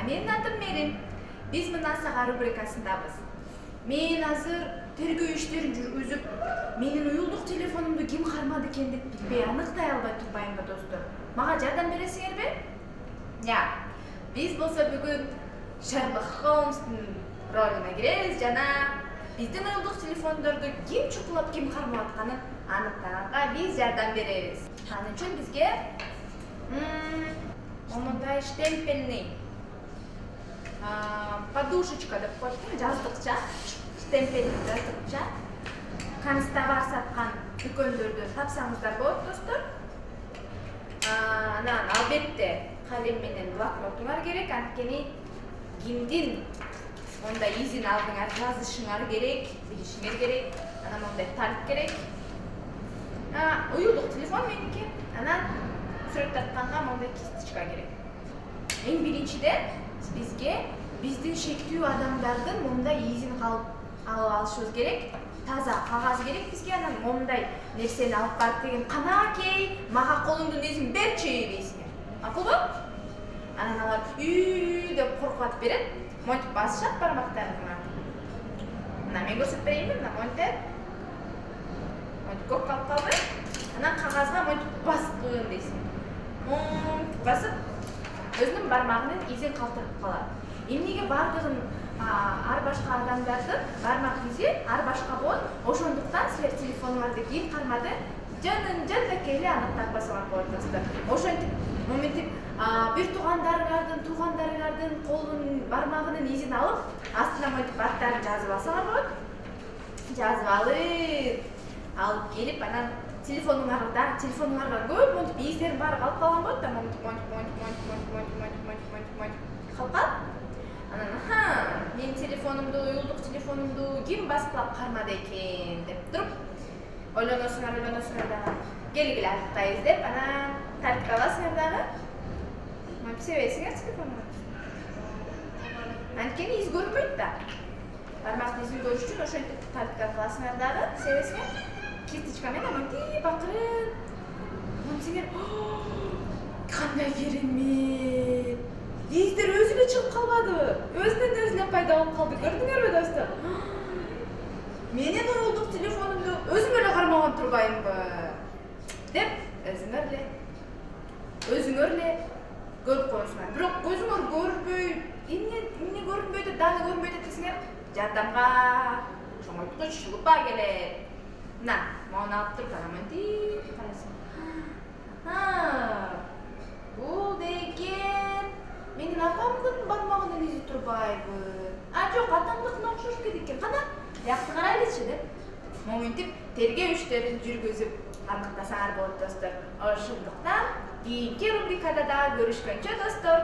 Менин атым Мерим. Биз мына сага рубрикасындабыз. Мен азыр тергөө иштерин жүргүзүп, менин уюлдук телефонумду ким кармады экен деп билбей аныктай албай турбаймынбы достор. Мага жардам бересиңерби? Биз болсо бүгүн Шерлок Холмстун ролуна киребиз жана биздин уюлдук телефондорду ким чукулап, ким кармап атканын аныктаганга биз жардам беребиз. Ал үчүн бизге мындай штемпельный подушечка деп коет, жаздыкча, штемпельный жаздыкча. Канцтовар саткан дүкөндөрдөн тапсаңыздар болот, достор. Анан албетте калем менен блокнотуңар керек, анткени кимдин мондай изин алдыңар жазышыңар керек, билишиңер керек. Анан мондай тарт керек. Уюлдук телефон меники. Анан сүрөт тартканга мондай кисточка керек. Эң биринчиден бизге биздин шектүү адамдардын мондай изин алып алышыбыз керек. Таза кагаз керек бизге. Анан мондай нерсени алып барып деген канакей, мага колуңдун изин берчи дейсиңер. Макулбу? Анан алар деп коркутуп берет. Монтип басышат бармактарына. Мына мен көрсөтүп берейинби? Мына монтип. Монтип көп калып калды. Анан кагазга монтип баскын дейсиң. Монтип басып өзүнүн бармагынын изин калтырып калат. Эмнеге бардыгын ар башка адамдардын бармак изи ар башка болот. Ошондуктан силер телефонуңарды ким кармады жөнөкөй эле аныктап бассаңар болот, достор. Ошентип моментип бир туугандарыңардын колунун бармагынын изин алып, астына монтип аттарын жазып алсаңар болот. Жазып алып келип анан телефонуңарга көп монтип издерин баары калып калган болот да, монтип калган. Анан мен телефонумду, уюлдук телефонумду ким баскылап кармады экен деп туруп ойлоносуңар дагы. Келгиле аныктайбыз деп анан тартып аласыңар дагы. Монтип себесиңер телефонуңарды. Анткени из көрүнбөйт да. Бармактын изин көрүш үчүн ошентип тартып аласыңар дагы, себесиңер. Кисточка менен монтип акырын. Монтиңер кандай керемет. Издер өзү эле чыгып калбады. Өзүнөн өзүнө пайда болуп калды. Көрдүңөрбү, достор? Менин уюлдук телефонумду өзүм эле кармаган турбаймынбы деп өзүңөр эле көрүп коесуңар. Бирок көзүңөр көрбөй, эмне көрүнбөйт, дагы көрүнбөйт десеңер, жардамга чоңойткуч лупа келет. Мына, муну алып туруп анан монтип карайсың. Бул деген менин апамдын бармагынын изи турбайбы? Жок, атамдыкына окшош экен. Кана, бияқты карайлычы деп моментип тергөө иштерин жүргүзүп аныктасаңар болот, достор. Ошондуктан кийинки рубрикада да көрүшкөнчө, достор.